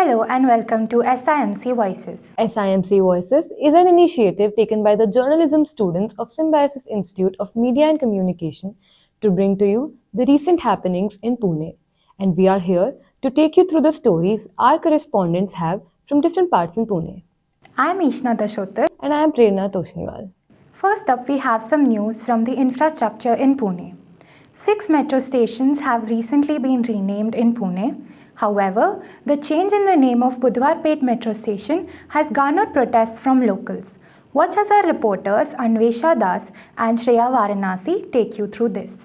Hello and welcome to SIMC Voices. SIMC Voices is an initiative taken by the journalism students of Symbiosis Institute of Media and Communication to bring to you the recent happenings in Pune. And we are here to take you through the stories our correspondents have from different parts in Pune. I am Eeshna Dashottar. And I am Prerana Toshniwal. First up, we have some news from the infrastructure in Pune. 6 metro stations have recently been renamed in Pune. However, the change in the name of Budhwarpet Metro Station has garnered protests from locals. Watch as our reporters Anvesha Das and Shreya Varanasi take you through this.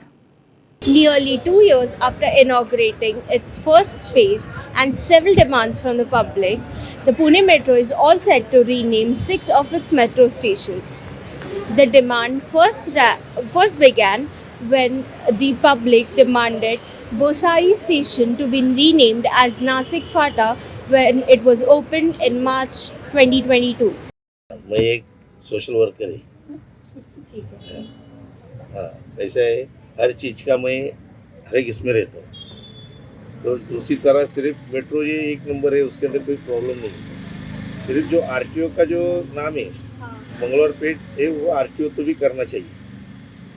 Nearly 2 years after inaugurating its first phase and several demands from the public, the Pune Metro is all set to rename 6 of its metro stations. The demand first began when the public demanded Bosari station to be renamed as Nasik Fata when it was opened in March 2022. मैं एक social worker है। हाँ, ऐसा है, हर चीज़ का मैं हर एक इसमें रहता हूँ। तो उसी तरह सिर्फ मेट्रो ये एक नंबर है, उसके अंदर कोई प्रॉब्लम नहीं है। सिर्फ जो आरटीओ का जो नाम है मंगलवार पेट है, वो आरटीओ तो भी करना चाहिए।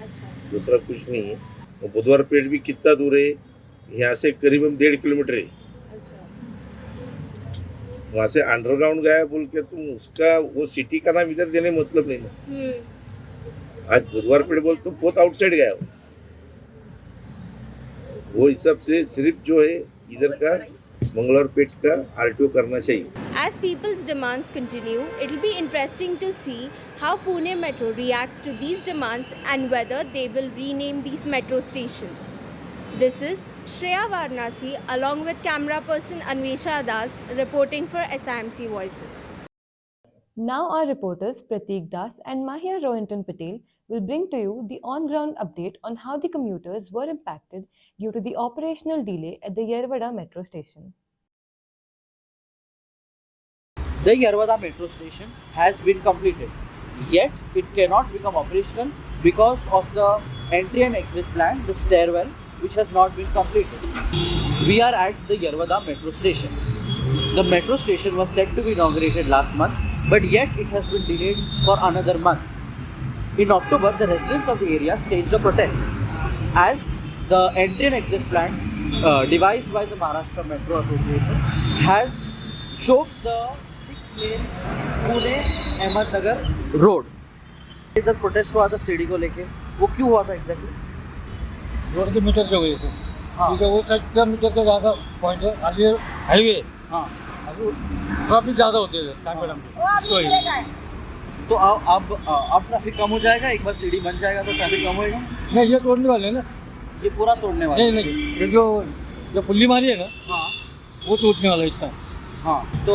अच्छा। दूसरा कुछ नहीं है। तो बुधवार पेट भी कितना दूर है, यहाँ से करीबन 1.5 किलोमीटर है। वहाँ से अंडरग्राउंड गया बोल के तुम उसका वो सिटी का नाम इधर देने मतलब नहीं ना। आज बुधवार पेट बोल तो बहुत आउटसाइड गया वो हिसाब से सिर्फ जो है इधर का मंगलवार पेट का आरटीओ करना चाहिए। As people's demands continue, it will be interesting to see how Pune Metro reacts to these demands and whether they will rename these metro stations. This is Shreya Varanasi along with camera person Anvesha Das reporting for SIMC Voices. Now our reporters Prateek Das and Mahia Rohinton Patel will bring to you the on-ground update on how the commuters were impacted due to the operational delay at the Yerawada Metro Station. The Yerawada Metro Station has been completed, yet it cannot become operational because of the entry and exit plan, the stairwell, which has not been completed. We are at the Yerawada Metro Station. The metro station was set to be inaugurated last month, but yet it has been delayed for another month. In October, the residents of the area staged a protest as the entry and exit plan devised by the Maharashtra Metro Association has choked the 6-lane Pune Ahmednagar road. इधर protest हुआ था सीढ़ी को लेके, वो क्यों हुआ था एग्जैक्टली? रोड के मीटर की वजह से। ठीक है, वो 60 मीटर का ज़्यादा पॉइंट है, आगे हाईवे। हाँ, ट्रैफिक ज़्यादा होती है साइड। तो अब ट्रैफिक कम हो जाएगा, एक बार सीढ़ी बन जाएगा तो ट्रैफिक कम होएगा? नहीं, ये तोड़ने वाले हैं ना, ये पूरा तोड़ने वाले। नहीं, ये जो फुल्ली मारी है ना, हाँ, वो टूटने वाला इतना। हाँ, तो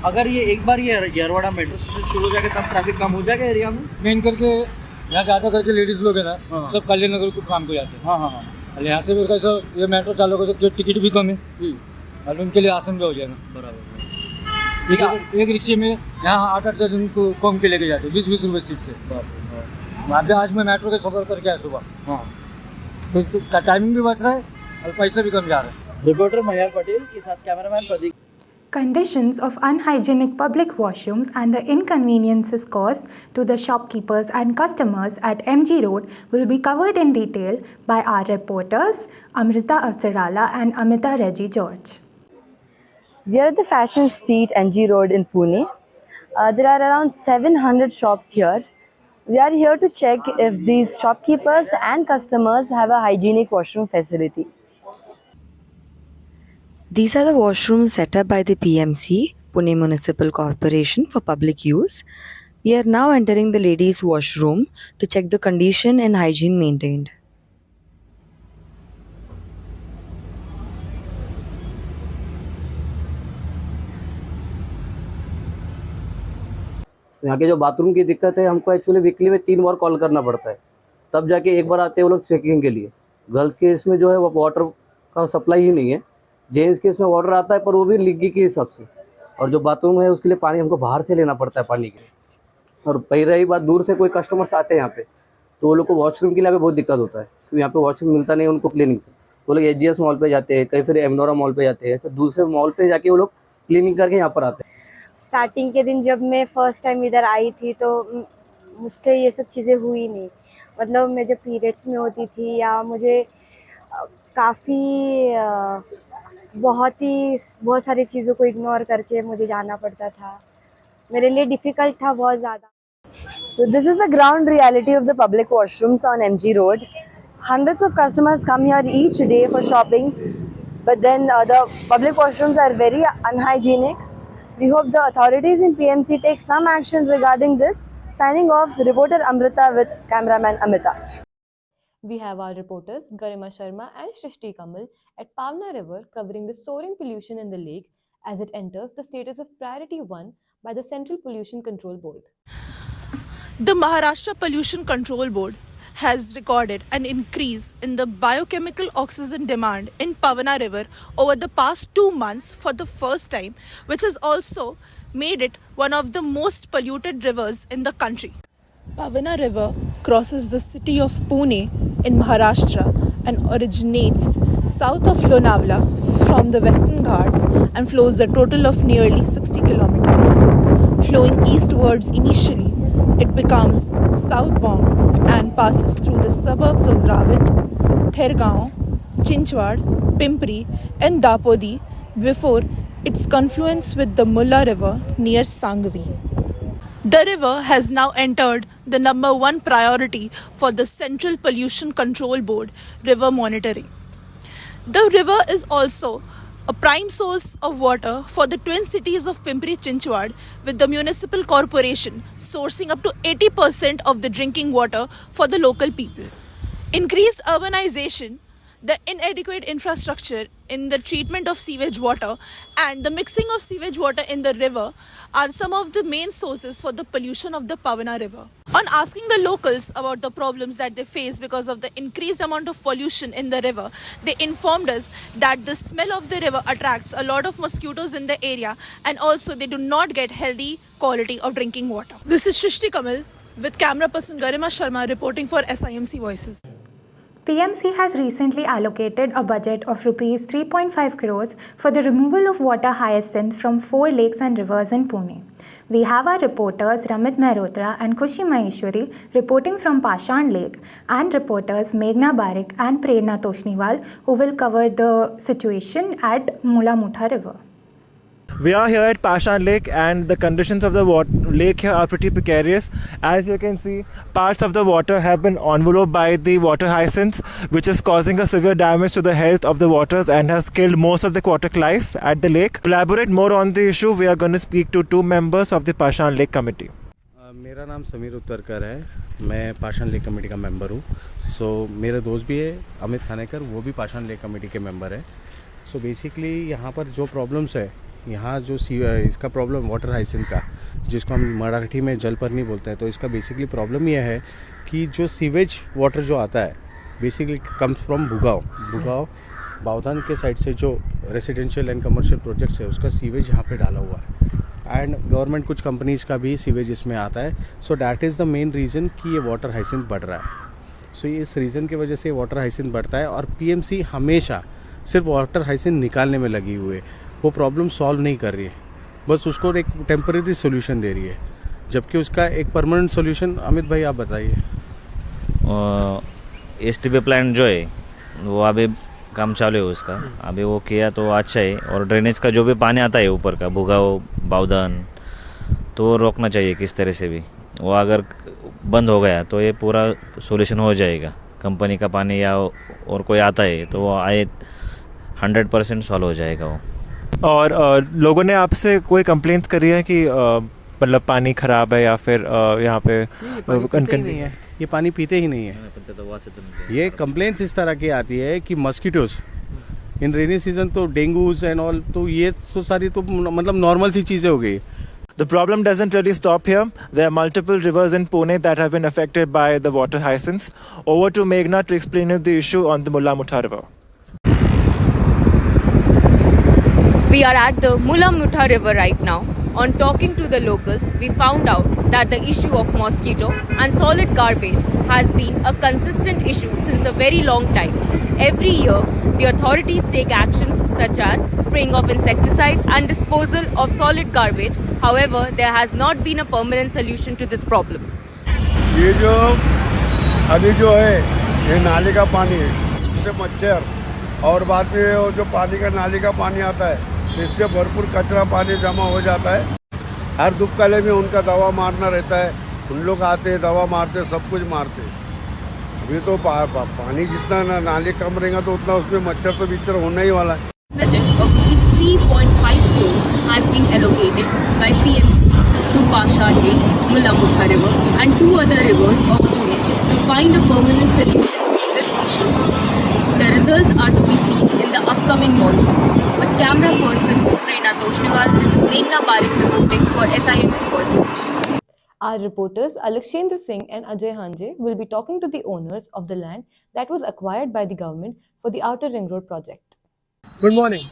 अगर ये एक बार ये येरवाड़ा मेट्रो स्टेशन शुरू हो जाएगा तब ट्रैफिक कम हो जाएगा एरिया में? मेन करके यहाँ ज़्यादा करके लेडीज़ लोग हैं ना, सब कल्याण नगर को काम को जाते हैं। हाँ, यहाँ से भी कैसा ये मेट्रो चालू होगा तो टिकट भी कम है और उनके लिए आसान भी हो जाएगा। बराबर। एक रिक्शे में यहाँ 8-8 दर्जन को कम के लेके जाते हैं, 20-20 रुपये सीट से। वहाँ पे आज मैं मेट्रो का सफ़र करके आया सुबह। हाँ, तो इसका टाइमिंग भी बच रहा है और पैसे भी कम जा रहे हैं। रिपोर्टर महियार पटेल के साथ cameraman Pradeep. Conditions of unhygienic public washrooms and the inconveniences caused to the shopkeepers and customers at MG Road will be covered in detail by our reporters Amrita Asirala and Amita Reggie George. We are at the Fashion Street, MG Road in Pune. There are around 700 shops here. We are here to check if these shopkeepers and customers have a hygienic washroom facility. These are the washrooms set up by the PMC, Pune Municipal Corporation, for public use. We are now entering the ladies' washroom to check the condition and hygiene maintained. यहाँ के जो bathroom की दिक्कत है, हमको actually weekly में 3 बार call करना पड़ता है, तब जाके एक बार आते हैं वो लोग चेकिंग के लिए। गर्ल्स के इसमें जो है वो वाटर का सप्लाई ही नहीं है, जेंट्स के इसमें वाटर आता है पर वो भी लीकी के हिसाब से, और जो बाथरूम है उसके लिए पानी हमको बाहर से लेना पड़ता है पानी के। और पहले रही बात, दूर से कोई कस्टमर्स आते हैं यहाँ पे तो वो लोग को वॉशरूम के लिए बहुत दिक्कत होता है, क्योंकि यहाँ पे वॉशरूम मिलता नहीं उनको क्लिनिक से। तो वो लोग HGS मॉल पे जाते हैं, कहीं फिर एमनोरा मॉल पे जाते हैं, ऐसे दूसरे मॉल पे जाके वो लोग क्लीनिंग करके यहाँ पर आते हैं। स्टार्टिंग के दिन जब मैं फर्स्ट टाइम इधर आई थी तो मुझसे ये सब चीज़ें हुई नहीं। मतलब मैं जब पीरियड्स में होती थी या मुझे काफ़ी बहुत सारी चीज़ों को इग्नोर करके मुझे जाना पड़ता था। मेरे लिए डिफ़िकल्ट था बहुत ज़्यादा। So this is the ground reality of the public washrooms on MG Road. Hundreds of customers come here each day for shopping, but then the public washrooms are very unhygienic. We hope the authorities in PMC take some action regarding this. Signing off, reporter Amrita with cameraman Amita. We have our reporters Garima Sharma and Shrishti Kamal at Pavana River covering the soaring pollution in the lake as it enters the status of Priority 1 by the Central Pollution Control Board. The Maharashtra Pollution Control Board has recorded an increase in the biochemical oxygen demand in Pavana River over the past 2 months for the first time, which has also made it one of the most polluted rivers in the country. Pavana River crosses the city of Pune in Maharashtra and originates south of Lonavala from the Western Ghats and flows a total of nearly 60 kilometers. Flowing eastwards initially, it becomes southbound and passes through the suburbs of Ravit, Kher, Chinchwad, Pimpri and Dapodi before its confluence with the Mulla River near Sangvi. The river has now entered the number 1 priority for the Central Pollution Control Board river monitoring. The river is also a prime source of water for the twin cities of Pimpri-Chinchwad, with the municipal corporation sourcing up to 80% of the drinking water for the local people. Increased urbanization, the inadequate infrastructure in the treatment of sewage water and the mixing of sewage water in the river are some of the main sources for the pollution of the Pavana River. On asking the locals about the problems that they face because of the increased amount of pollution in the river, they informed us that the smell of the river attracts a lot of mosquitoes in the area and also they do not get healthy quality of drinking water. This is Shrishti Kamal with camera person Garima Sharma reporting for SIMC Voices. PMC has recently allocated a budget of Rs 3.5 crores for the removal of water hyacinths from 4 lakes and rivers in Pune. We have our reporters Ramit Mehrotra and Khushi Maheshwari reporting from Pashan Lake and reporters Meghna Barik and Prerana Toshniwal who will cover the situation at Mula-Mutha River. We are here at Pashan Lake and the conditions of the lake here are pretty precarious. As you can see, parts of the water have been enveloped by the water hyacinths, which is causing a severe damage to the health of the waters and has killed most of the aquatic life at the lake. To elaborate more on the issue, we are going to speak to 2 members of the Pashan Lake Committee. मेरा नाम समीर उत्तरकर है, मैं पाषाण lake committee का member हूँ. सो मेरे दोस्त भी है अमित खानेकर, वो भी पाषाण लेक कमेटी के मेंबर है. सो बेसिकली यहाँ पर जो प्रॉब्लम्स है, यहाँ जो इसका प्रॉब्लम वाटर हाइसिंथ का, जिसको हम मराठी में जलपर्णी बोलते हैं, तो इसका बेसिकली प्रॉब्लम यह है कि जो सीवेज वाटर जो आता है basically comes from Bhugaon Bavdhan के साइड से जो रेसिडेंशियल एंड कमर्शियल प्रोजेक्ट्स है उसका सीवेज यहाँ पे डाला हुआ है एंड गवर्नमेंट कुछ कंपनीज़ का भी सीवेज इसमें आता है. So that is the main reason कि ये वाटर हाइसिंथ बढ़ रहा है. सो इस रीज़न की वजह से वाटर हाइसिंथ बढ़ता है और PMC हमेशा सिर्फ वाटर हाइसिंथ निकालने में लगी हुई है. वो प्रॉब्लम सॉल्व नहीं कर रही है, बस उसको एक टेम्परेरी सोल्यूशन दे रही है, जबकि उसका एक परमानेंट सोल्यूशन. अमित भाई आप बताइए. STP प्लांट जो है वो अभी काम चालू है उसका, अभी वो किया तो अच्छा है. और ड्रेनेज का जो भी पानी आता है ऊपर का भुगाव बावधान, तो रोकना चाहिए किस तरह से भी. वो अगर बंद हो गया तो ये पूरा सोल्यूशन हो जाएगा. कंपनी का पानी या और कोई आता है तो वो आए 100% सॉल्व हो जाएगा वो. और लोगों ने आपसे कोई कंप्लेंट्स करी है कि मतलब पानी ख़राब है या फिर यहाँ पे नहीं है, ये पानी पीते ही नहीं है. ये कंप्लेंट्स इस तरह की आती है कि मस्कीटोज इन रेनी सीजन तो डेंगूज एंड ऑल, तो ये तो सारी तो मतलब नॉर्मल सी चीज़ें हो गई. The problem doesn't really stop here. There are multiple rivers in Pune that have been affected by the water hyacinths. Over to Meghna to explain you the issue on the Mula-Mutha River. We are at the Mula-Mutha River right now. On talking to the locals, we found out that the issue of mosquito and solid garbage has been a consistent issue since a very long time. Every year, the authorities take actions such as spraying of insecticides and disposal of solid garbage. However, there has not been a permanent solution to this problem. ये जो अभी जो है ये नाले का पानी है, इससे मच्छर और बाद में वो जो पानी का नाले का पानी आता है इससे भरपूर कचरा पानी जमा हो जाता है। हर दुपकाले में उनका दवा मारना रहता है, उन लोग आते हैं दवा मारते सब कुछ मारते। अभी तो पानी जितना नाले कम रहेगा तो उतना उसमें मच्छर तो बिच्छर होना ही वाला है। Budget of rupees 3.5 crore has been allocated by PMC to Pashan Lake, Mulla River and two other rivers of Pune to find a permanent solution to this issue. The results are to be seen in the upcoming monsoon. With camera person Prerana Toshniwal, this is Mehendale reporting for SIMC Voices. Our reporters Alakshendra Singh and Ajay Hanje will be talking to the owners of the land that was acquired by the government for the Outer Ring Road project. Good morning.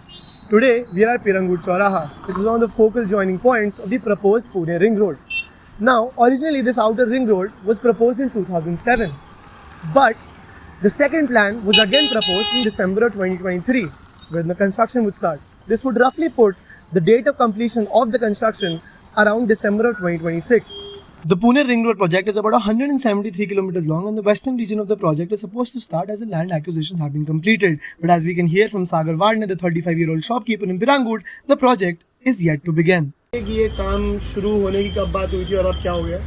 Today we are at Pirangut Chauraha, which is one of the focal joining points of the proposed Pune Ring Road. Now, originally this outer ring road was proposed in 2007, but the second plan was again proposed in December of 2023, when the construction would start. This would roughly put the date of completion of the construction around December of 2026. The Pune Ring Road project is about 173 kilometers long, and the western region of the project is supposed to start as the land acquisitions have been completed. But as we can hear from Sagar Wadne, the 35-year-old shopkeeper in Pirangut, the project is yet to begin. ये काम शुरू होने की कब बात हुई थी और अब क्या हो गया?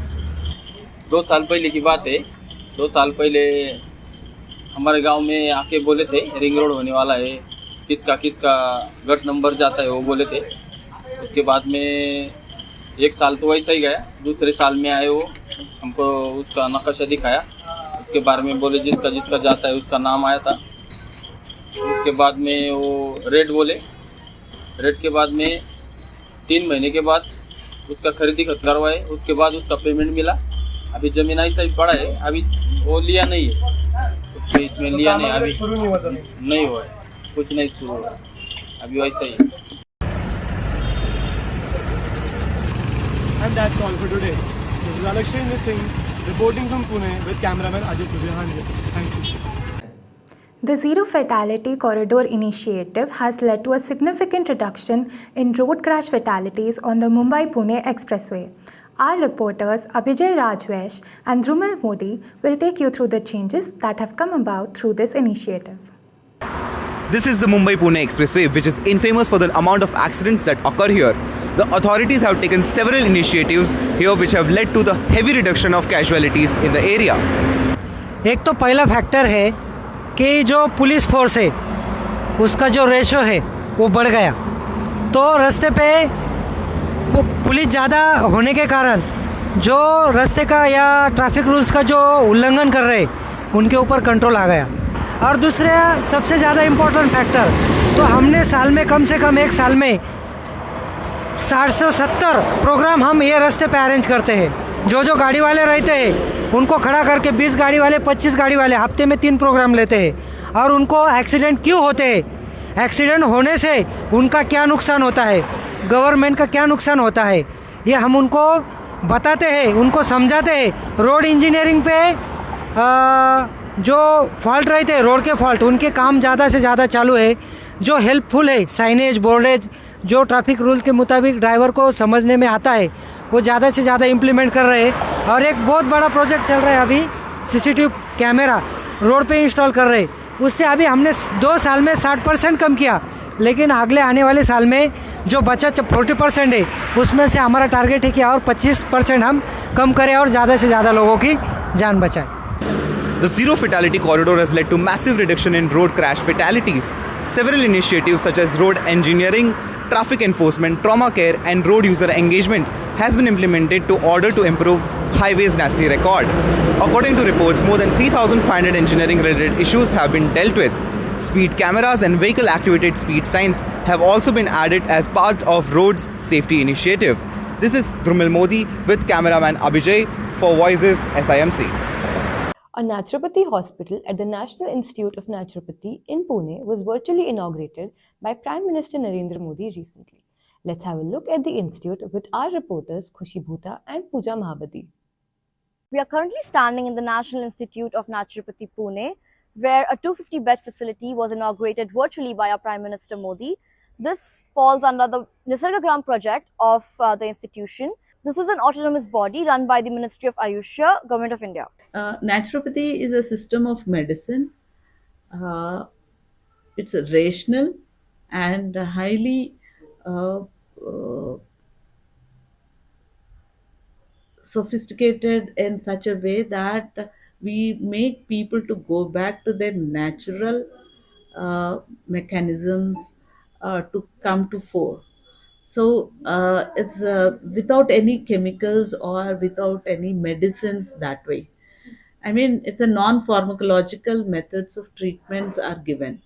2 साल पहले की बात है। 2 साल पहले हमारे गांव में आके बोले थे रिंग रोड होने वाला है, किसका गट नंबर जाता है वो बोले थे। उसके बाद में 1 साल तो वैसा ही गया, दूसरे साल में आए वो हमको उसका नक्शा दिखाया, उसके बारे में बोले जिसका जाता है उसका नाम आया था। उसके बाद में वो रेट बोले, रेट के बाद में 3 महीने के बाद उसका खरीदी करवाए, उसके बाद उसका पेमेंट मिला। अभी ज़मीन ऐसा ही पड़ा है, अभी वो लिया नहीं है, उसमें इसमें लिया नहीं, अभी नहीं हुआ है, कुछ नहीं शुरू हुआ, अभी वैसा ही। And that's all for today. This is Alakshendra Singh reporting from Pune with cameraman Ajay. Thank you. The Zero Fatality Corridor initiative has led to a significant reduction in road crash fatalities on the Mumbai-Pune Expressway. Our reporters Abhijay Rajvesh and Dhrumal Modi will take you through the changes that have come about through this initiative. This is the Mumbai-Pune Expressway, which is infamous for the amount of accidents that occur here. The authorities have taken several initiatives here which have led to the heavy reduction of casualties in the area. एक तो पहला factor है कि जो police force है उसका जो ratio है वो बढ़ गया, तो रास्ते पे पुलिस ज़्यादा होने के कारण जो रास्ते का या ट्रैफिक रूल्स का जो उल्लंघन कर रहे उनके ऊपर कंट्रोल आ गया। और दूसरा सबसे ज़्यादा इम्पोर्टेंट फैक्टर, तो हमने साल में कम से कम 1 साल में 60 से 70 प्रोग्राम हम ये रास्ते पे अरेंज करते हैं। जो गाड़ी वाले रहते हैं उनको खड़ा करके 20 गाड़ी वाले 25 गाड़ी वाले हफ्ते में 3 प्रोग्राम लेते हैं और उनको एक्सीडेंट क्यों होते हैं, एक्सीडेंट होने से उनका क्या नुकसान होता है, गवर्नमेंट का क्या नुकसान होता है, ये हम उनको बताते हैं, उनको समझाते हैं। रोड इंजीनियरिंग पे जो फॉल्ट रहते हैं, रोड के फॉल्ट, उनके काम ज़्यादा से ज़्यादा चालू है। जो हेल्पफुल है, साइनेज बोर्डेज जो ट्रैफिक रूल के मुताबिक ड्राइवर को समझने में आता है वो ज़्यादा से ज़्यादा इम्प्लीमेंट कर रहे हैं। और एक बहुत बड़ा प्रोजेक्ट चल रहा है अभी, सीसीटीवी कैमरा रोड पे इंस्टॉल कर रहे हैं। उससे अभी हमने 2 साल में 60% कम किया, लेकिन अगले आने वाले साल में जो बचा 40% है उसमें से हमारा टारगेट है कि और 25% हम कम करें और ज़्यादा से ज़्यादा लोगों की जान बचाएं। The Zero Fatality Corridor has led to massive reduction in road crash fatalities. Several initiatives such as road engineering, traffic enforcement, trauma care and road user engagement has been implemented to order to improve highways nasty record. According to reports, more than 3,500 engineering related issues have been dealt with. Speed cameras and vehicle activated speed signs have also been added as part of roads safety initiative. This is Dhrumal Modi with cameraman Abhijay for Voices SIMC. A naturopathy hospital at the National Institute of Naturopathy in Pune was virtually inaugurated by Prime Minister Narendra Modi recently. Let's have a look at the institute with our reporters Khushi Bhuta and Pooja Mahabadi. We are currently standing in the National Institute of Naturopathy Pune, where a 250-bed facility was inaugurated virtually by our Prime Minister Modi. This falls under the Nisargagram project of the institution. This is an autonomous body run by the Ministry of Ayush, Government of India. Naturopathy is a system of medicine. It's rational and highly sophisticated in such a way that we make people to go back to their natural mechanisms to come to fore. So it's without any chemicals or without any medicines that way. I mean, it's a non-pharmacological methods of treatments are given,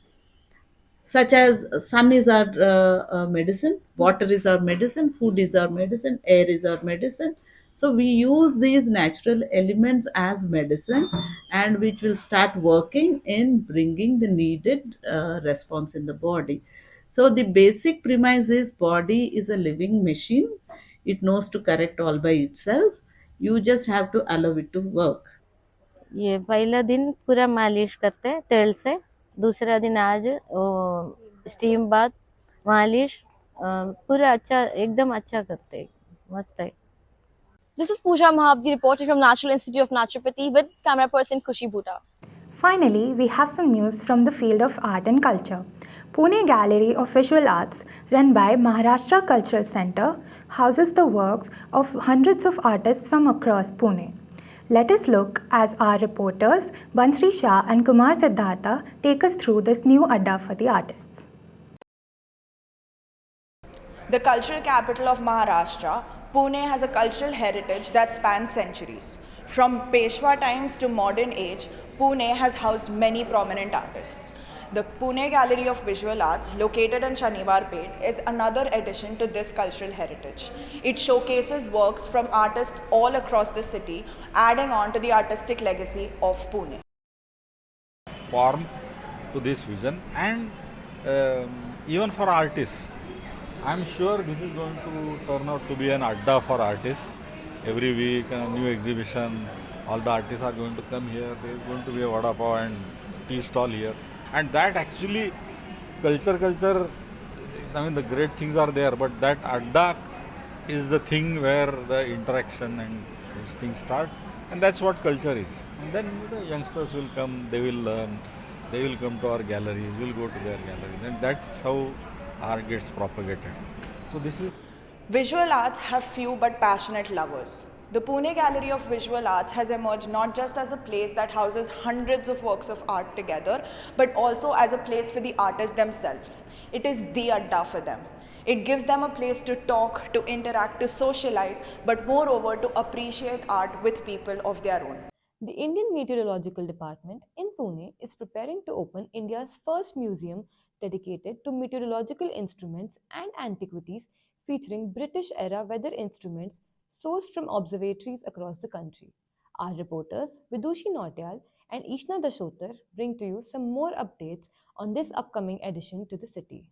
such as sun is our medicine, water is our medicine, food is our medicine, air is our medicine. So we use these natural elements as medicine, and which will start working in bringing the needed response in the body. So the basic premise is body is a living machine. It knows to correct all by itself. You just have to allow it to work. ये पहला दिन पूरा मालिश करते हैं तेल से, दूसरा दिन आज स्टीम बाथ मालिश पूरा अच्छा एकदम अच्छा करते हैं, मस्त है. This is Pooja Mahabadi reporting from National Institute of Naturopathy with camera person Khushi Bhuta. Finally, we have some news from the field of art and culture. Pune Gallery of Visual Arts, run by Maharashtra Cultural Centre, houses the works of hundreds of artists from across Pune. Let us look as our reporters Bansri Shah and Kumar Siddhartha take us through this new adda for the artists. The cultural capital of Maharashtra, Pune has a cultural heritage that spans centuries. From Peshwa times to modern age, Pune has housed many prominent artists. The Pune Gallery of Visual Arts, located in Shaniwarpet, is another addition to this cultural heritage. It showcases works from artists all across the city, adding on to the artistic legacy of Pune. Form to this vision, and even for artists, I'm sure this is going to turn out to be an adda for artists. Every week, a new exhibition, all the artists are going to come here. There is going to be a vada pav and tea stall here. And that actually, culture, I mean the great things are there, but that adda is the thing where the interaction and these things start. And that's what culture is. And then the youngsters will come, they will learn, they will come to our galleries, we'll go to their galleries. And that's how art gets propagated. So this is... Visual arts have few but passionate lovers. The Pune Gallery of Visual Arts has emerged not just as a place that houses hundreds of works of art together, but also as a place for the artists themselves. It is the adda for them. It gives them a place to talk, to interact, to socialize, but moreover to appreciate art with people of their own. The Indian Meteorological Department in Pune is preparing to open India's first museum dedicated to meteorological instruments and antiquities, featuring British-era weather instruments sourced from observatories across the country. Our reporters Vidushi Nautiyal and Eeshna Dashottar bring to you some more updates on this upcoming addition to the city.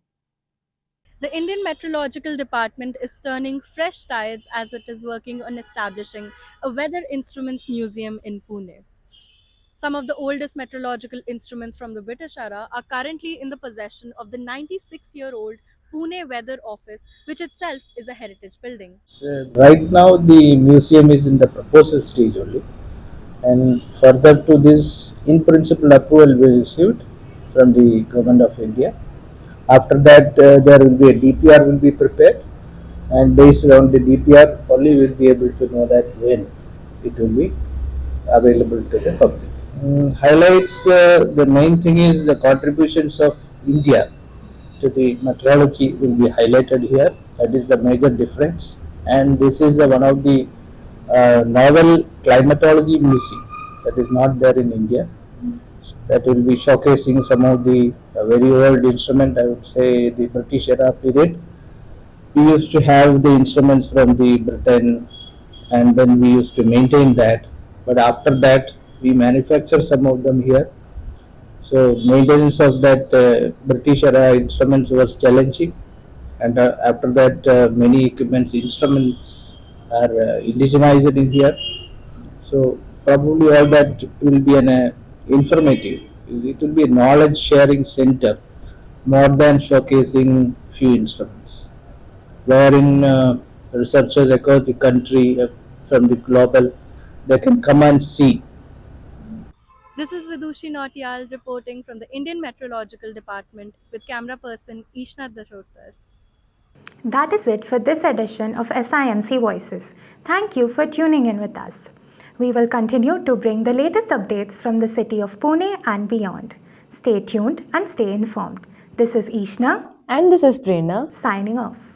The Indian Meteorological Department is turning fresh tides as it is working on establishing a weather instruments museum in Pune. Some of the oldest meteorological instruments from the British era are currently in the possession of the 96-year-old Pune Weather Office, which itself is a heritage building. So right now the museum is in the proposal stage only, and further to this, in principle approval we received from the Government of India. After that there will be a DPR will be prepared, and based on the DPR only we will be able to know that when it will be available to the public. Highlights, the main thing is the contributions of India to the meteorology will be highlighted here. That is the major difference, and this is one of the novel climatology museum that is not there in India. That will be showcasing some of the very old instrument, I would say the British era period. We used to have the instruments from the Britain, and then we used to maintain that, but after that we manufacture some of them here. So maintenance of that British era instruments was challenging, and after that many equipments instruments are indigenized in here. So probably all that will be an informative is it will be a knowledge sharing center more than showcasing few instruments, wherein researchers across the country from the global they can come and see. This is Vidushi Nautiyal reporting from the Indian Meteorological Department with camera person Eeshna Dashottar. That is it for this edition of SIMC Voices. Thank you for tuning in with us. We will continue to bring the latest updates from the city of Pune and beyond. Stay tuned and stay informed. This is Eeshna. And this is Prerana. Signing off.